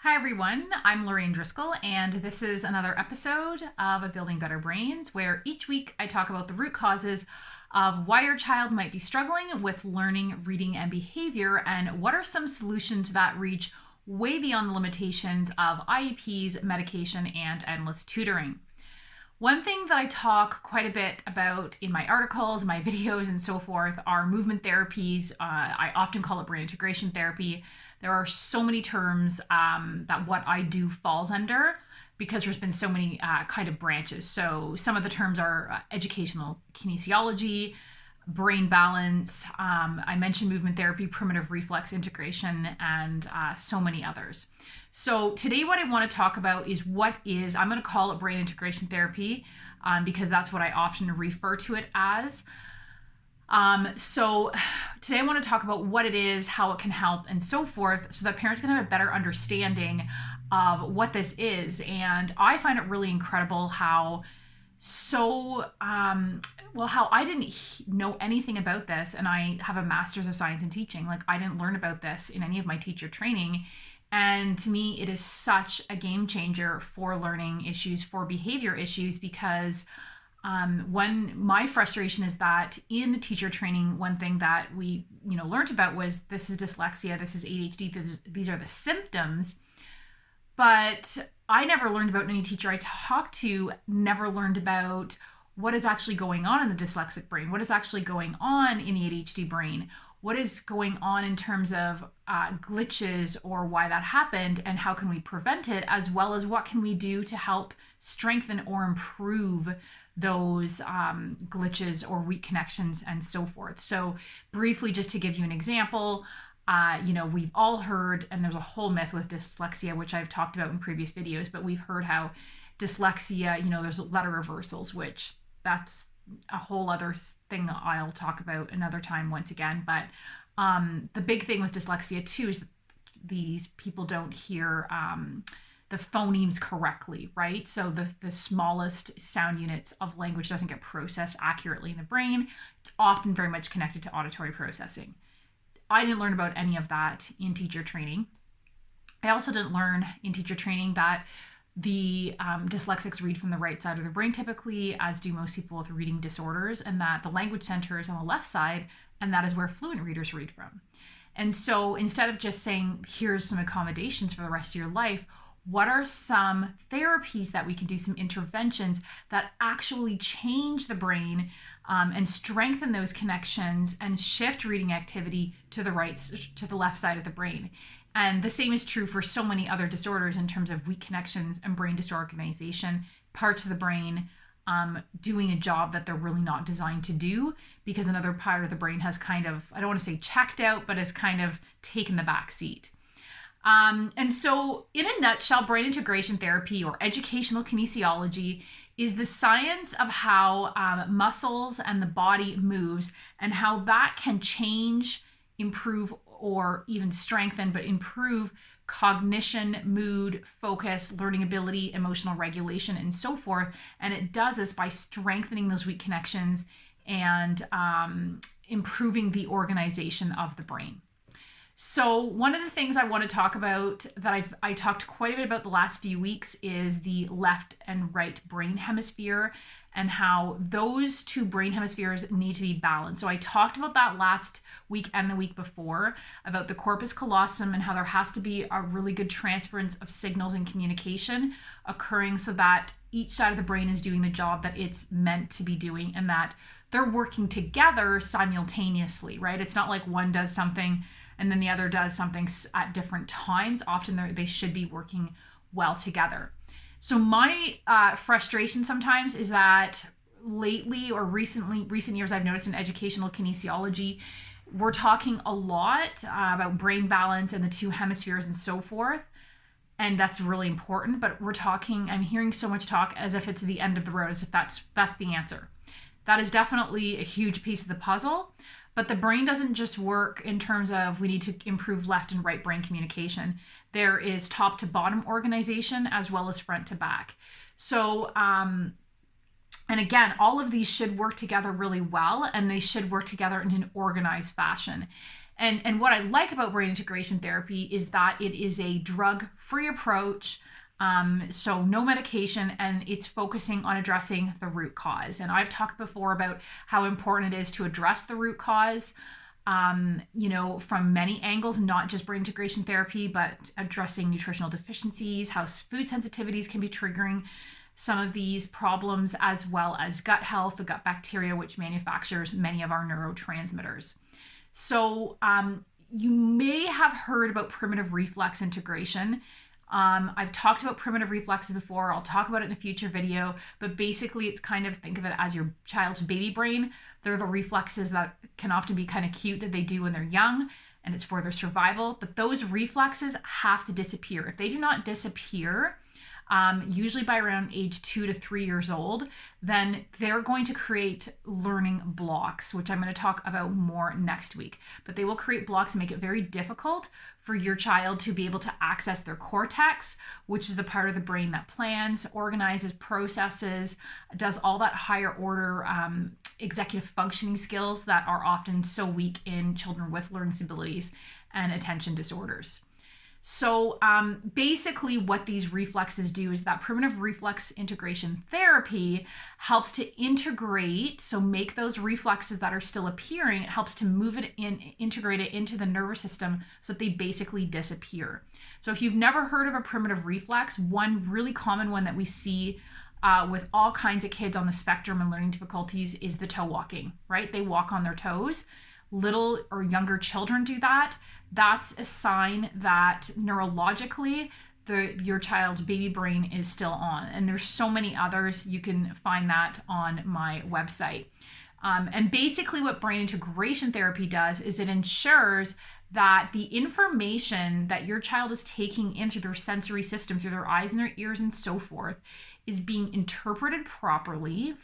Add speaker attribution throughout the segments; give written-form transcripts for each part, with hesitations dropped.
Speaker 1: Hi everyone, I'm Lorraine Driscoll, and this is another episode of Building Better Brains, where each week I talk about the root causes of why your child might be struggling with learning, reading, and behavior, and what are some solutions that reach way beyond the limitations of IEPs, medication, and endless tutoring. One thing that I talk quite a bit about in my articles, my videos, and so forth are movement therapies. I often call it brain integration therapy. There are so many terms that what I do falls under because there's been so many kind of branches. So some of the terms are educational kinesiology, brain balance. I mentioned movement therapy, primitive reflex integration, and so many others. So today what I want to talk about is I'm going to call it brain integration therapy because that's what I often refer to it as. So today I want to talk about what it is, how it can help, and so forth, so that parents can have a better understanding of what this is. And I find it really incredible how I didn't know anything about this, and I have a master's of science in teaching. Like, I didn't learn about this in any of my teacher training. And to me, it is such a game changer for learning issues, for behavior issues, because when my frustration is that in the teacher training, one thing that we learned about was this is dyslexia, this is ADHD, these are the symptoms. But I never learned about, any teacher I talked to never learned about what is actually going on in the dyslexic brain, what is actually going on in the ADHD brain, what is going on in terms of glitches or why that happened and how can we prevent it, as well as what can we do to help strengthen or improve those glitches or weak connections and so forth. So briefly, just to give you an example, we've all heard, and there's a whole myth with dyslexia, which I've talked about in previous videos, but we've heard how dyslexia, there's letter reversals, which that's a whole other thing I'll talk about another time once again. But the big thing with dyslexia too is that these people don't hear the phonemes correctly, right? So the smallest sound units of language doesn't get processed accurately in the brain. It's often very much connected to auditory processing. I didn't learn about any of that in teacher training. I also didn't learn in teacher training that the dyslexics read from the right side of the brain typically, as do most people with reading disorders, and that the language center is on the left side, and that is where fluent readers read from. And so instead of just saying, here's some accommodations for the rest of your life, what are some therapies that we can do, some interventions that actually change the brain and strengthen those connections and shift reading activity to the left side of the brain? And the same is true for so many other disorders in terms of weak connections and brain disorganization, parts of the brain doing a job that they're really not designed to do because another part of the brain has kind of, I don't want to say checked out, but has kind of taken the back seat. And so in a nutshell, brain integration therapy or educational kinesiology is the science of how muscles and the body moves and how that can change, improve, or even strengthen, but improve cognition, mood, focus, learning ability, emotional regulation, and so forth. And it does this by strengthening those weak connections and improving the organization of the brain. So one of the things I want to talk about that I talked quite a bit about the last few weeks is the left and right brain hemisphere and how those two brain hemispheres need to be balanced. So I talked about that last week and the week before about the corpus callosum and how there has to be a really good transference of signals and communication occurring so that each side of the brain is doing the job that it's meant to be doing and that they're working together simultaneously, right? It's not like one does something and then the other does something at different times. Often they should be working well together. So my frustration sometimes is that lately or recent years, I've noticed in educational kinesiology, we're talking a lot about brain balance and the two hemispheres and so forth. And that's really important, but I'm hearing so much talk as if it's the end of the road, as if that's the answer. That is definitely a huge piece of the puzzle. But the brain doesn't just work in terms of we need to improve left and right brain communication. There is top to bottom organization as well as front to back. So, and again, all of these should work together really well, and they should work together in an organized fashion. And what I like about brain integration therapy is that it is a drug-free approach. So no medication, and it's focusing on addressing the root cause. And I've talked before about how important it is to address the root cause, from many angles, not just brain integration therapy, but addressing nutritional deficiencies, how food sensitivities can be triggering some of these problems, as well as gut health, the gut bacteria, which manufactures many of our neurotransmitters. So you may have heard about primitive reflex integration. I've talked about primitive reflexes before. I'll talk about it in a future video, but basically it's kind of, think of it as your child's baby brain. They're the reflexes that can often be kind of cute that they do when they're young, and it's for their survival. But those reflexes have to disappear. If they do not disappear, usually by around age 2 to 3 years old, then they're going to create learning blocks, which I'm going to talk about more next week. But they will create blocks and make it very difficult for your child to be able to access their cortex, which is the part of the brain that plans, organizes, processes, does all that higher order executive functioning skills that are often so weak in children with learning disabilities and attention disorders. So basically what these reflexes do is that primitive reflex integration therapy helps to integrate, so make those reflexes that are still appearing, it helps to move it in, integrate it into the nervous system so that they basically disappear. So if you've never heard of a primitive reflex, one really common one that we see with all kinds of kids on the spectrum and learning difficulties is the toe walking, right? They walk on their toes. Little or younger children do that. That's a sign that neurologically your child's baby brain is still on. And there's so many others. You can find that on my website. And basically what brain integration therapy does is it ensures that the information that your child is taking in through their sensory system, through their eyes and their ears and so forth, is being interpreted properly,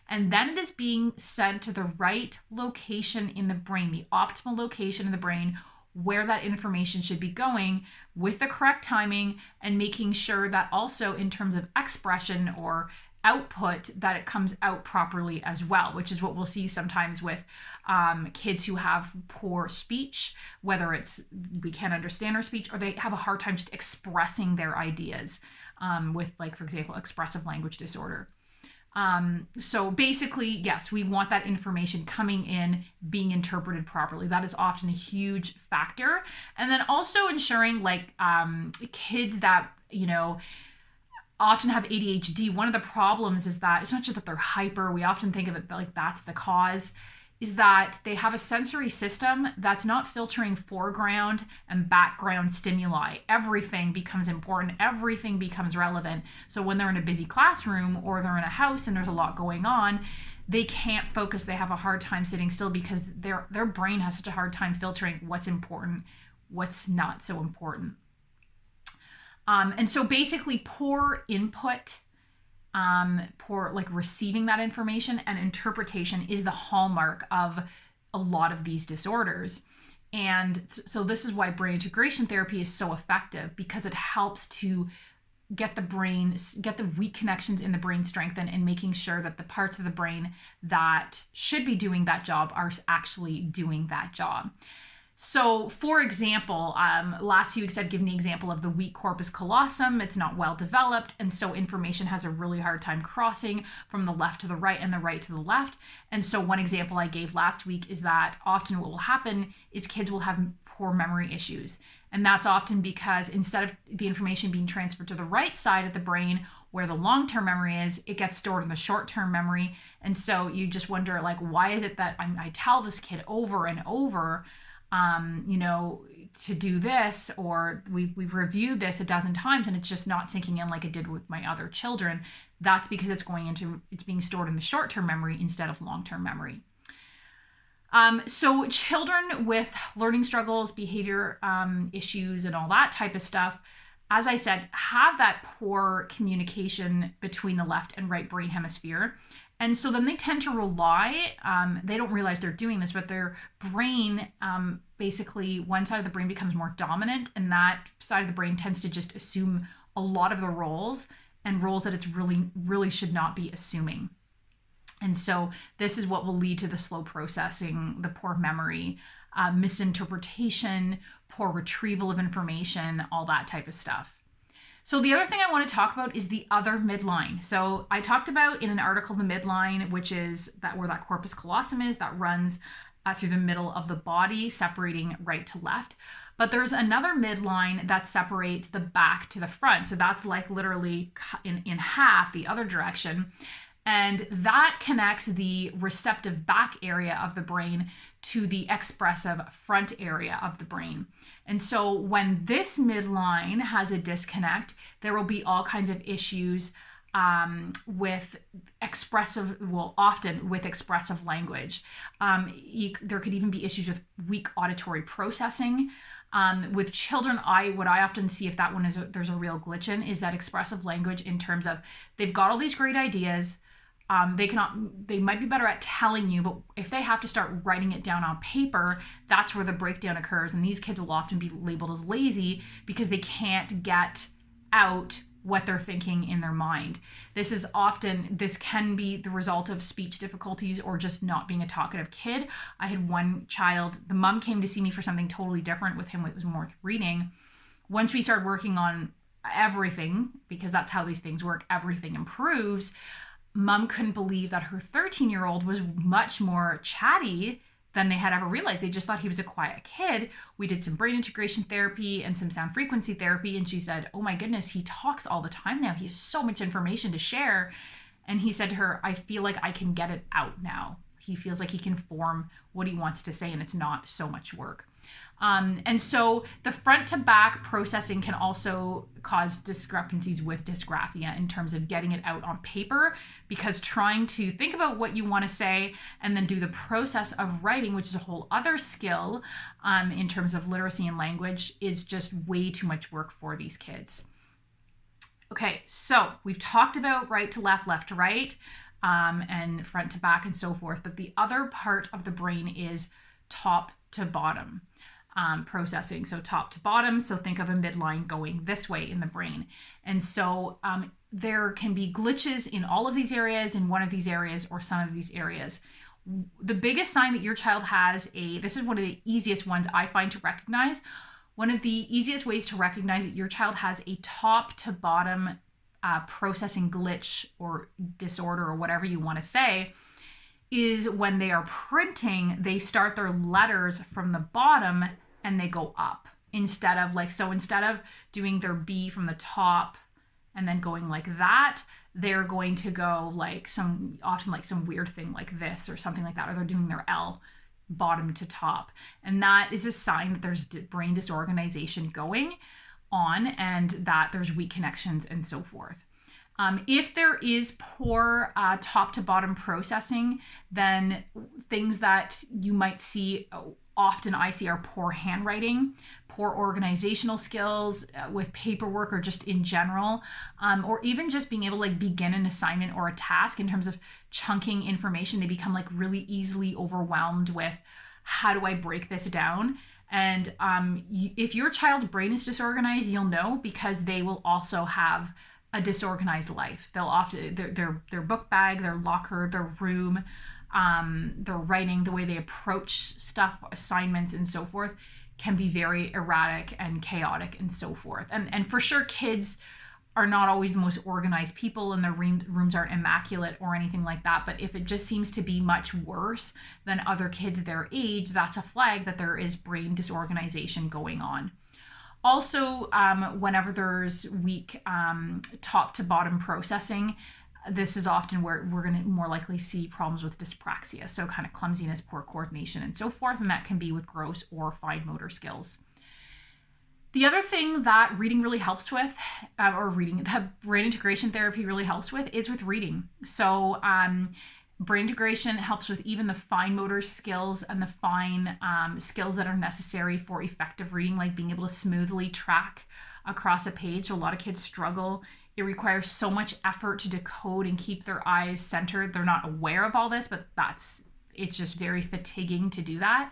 Speaker 1: and then it is being sent to the right location in the brain, the optimal location in the brain where that information should be going with the correct timing, and making sure that also in terms of expression or output that it comes out properly as well, which is what we'll see sometimes with kids who have poor speech, whether it's we can't understand our speech or they have a hard time just expressing their ideas with, like, for example, expressive language disorder. So basically, yes, we want that information coming in, being interpreted properly. That is often a huge factor. And then also ensuring, like, kids that, often have ADHD, one of the problems is that it's not just that they're hyper. We often think of it like that's the cause, is that they have a sensory system that's not filtering foreground and background stimuli. Everything becomes important. Everything becomes relevant. So when they're in a busy classroom or they're in a house and there's a lot going on, they can't focus. They have a hard time sitting still because their brain has such a hard time filtering what's important, what's not so important. And so basically poor input, poor receiving that information and interpretation is the hallmark of a lot of these disorders. And so this is why brain integration therapy is so effective, because it helps to get the weak connections in the brain strengthened, and making sure that the parts of the brain that should be doing that job are actually doing that job. So, for example, last few weeks I've given the example of the weak corpus callosum. It's not well developed, and so information has a really hard time crossing from the left to the right and the right to the left. And so one example I gave last week is that often what will happen is kids will have poor memory issues. And that's often because instead of the information being transferred to the right side of the brain where the long-term memory is, it gets stored in the short-term memory. And so you just wonder, why is it that I tell this kid over and over, to do this, or we've reviewed this a dozen times and it's just not sinking in like it did with my other children. That's because it's being stored in the short-term memory instead of long-term memory. So children with learning struggles, behavior issues, and all that type of stuff, as I said, have that poor communication between the left and right brain hemisphere. And so then they tend to rely, they don't realize they're doing this, but their brain, basically one side of the brain becomes more dominant, and that side of the brain tends to just assume a lot of the roles, and roles that it's really should not be assuming. And so this is what will lead to the slow processing, the poor memory, misinterpretation, poor retrieval of information, all that type of stuff. So the other thing I want to talk about is the other midline. So I talked about in an article the midline, which is that where that corpus callosum is, that runs through the middle of the body, separating right to left. But there's another midline that separates the back to the front. So that's like literally in half the other direction. And that connects the receptive back area of the brain to the expressive front area of the brain. And so when this midline has a disconnect, there will be all kinds of issues with often with expressive language. There could even be issues with weak auditory processing. With children, what I often see, if that one there's a real glitch in, is that expressive language in terms of they've got all these great ideas. They might be better at telling you, but if they have to start writing it down on paper, that's where the breakdown occurs. And these kids will often be labeled as lazy because they can't get out what they're thinking in their mind. This can be the result of speech difficulties or just not being a talkative kid. I had one child, the mom came to see me for something totally different with him. It was more with reading. Once we started working on everything, because that's how these things work, everything improves. Mom couldn't believe that her 13-year-old was much more chatty than they had ever realized. They just thought he was a quiet kid. We did some brain integration therapy and some sound frequency therapy. And she said, oh my goodness, he talks all the time now. He has so much information to share. And he said to her, I feel like I can get it out now. He feels like he can form what he wants to say and it's not so much work. And so the front to back processing can also cause discrepancies with dysgraphia in terms of getting it out on paper, because trying to think about what you want to say and then do the process of writing, which is a whole other skill in terms of literacy and language, is just way too much work for these kids. Okay, so we've talked about right to left, left to right, and front to back and so forth. But the other part of the brain is top to bottom. Processing. So top to bottom. So think of a midline going this way in the brain. And so there can be glitches in all of these areas, in one of these areas, or some of these areas. The biggest sign that your child has this is one of the easiest ones I find to recognize. One of the easiest ways to recognize that your child has a top to bottom processing glitch or disorder or whatever you want to say is when they are printing, they start their letters from the bottom and they go up instead of doing their B from the top and then going like that, they're going to go like some weird thing like this or something like that, or they're doing their L bottom to top. And that is a sign that there's brain disorganization going on and that there's weak connections and so forth. If there is poor top to bottom processing, then things that you might see, often I see, are poor handwriting, poor organizational skills with paperwork or just in general, or even just being able to begin an assignment or a task in terms of chunking information. They become really easily overwhelmed with, how do I break this down? And if your child's brain is disorganized, you'll know, because they will also have a disorganized life. They'll often, their book bag, their locker, their room, their writing, the way they approach stuff, assignments and so forth, can be very erratic and chaotic and so forth. And for sure, kids are not always the most organized people and their rooms aren't immaculate or anything like that. But if it just seems to be much worse than other kids their age, that's a flag that there is brain disorganization going on. Also, whenever there's weak top to bottom processing, this is often where we're going to more likely see problems with dyspraxia. So kind of clumsiness, poor coordination, and so forth. And that can be with gross or fine motor skills. The other thing that reading really helps with, that brain integration therapy really helps with, is with reading. So brain integration helps with even the fine motor skills and the fine skills that are necessary for effective reading, like being able to smoothly track across a page. So a lot of kids struggle. It requires so much effort to decode and keep their eyes centered. They're not aware of all this, but it's just very fatiguing to do that.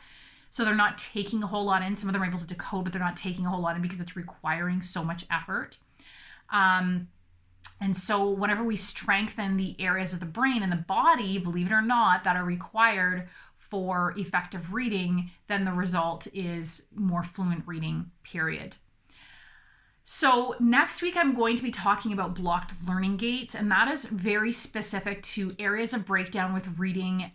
Speaker 1: So they're not taking a whole lot in. Some of them are able to decode, but they're not taking a whole lot in because it's requiring so much effort. And so whenever we strengthen the areas of the brain and the body, believe it or not, that are required for effective reading, then the result is more fluent reading, period. So next week, I'm going to be talking about blocked learning gates, and that is very specific to areas of breakdown with reading,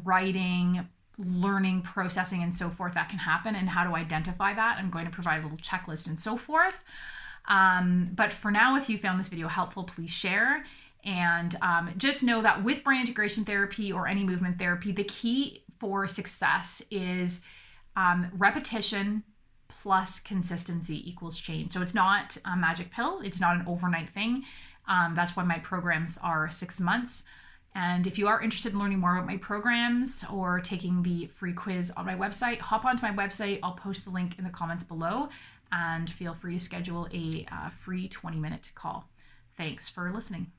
Speaker 1: writing, learning, processing, and so forth that can happen, and how to identify that. I'm going to provide a little checklist and so forth. But for now, if you found this video helpful, please share. And just know that with brain integration therapy or any movement therapy, the key for success is repetition plus consistency equals change. So it's not a magic pill. It's not an overnight thing. That's why my programs are 6 months. And if you are interested in learning more about my programs or taking the free quiz on my website, hop onto my website. I'll post the link in the comments below, and feel free to schedule a free 20-minute call. Thanks for listening.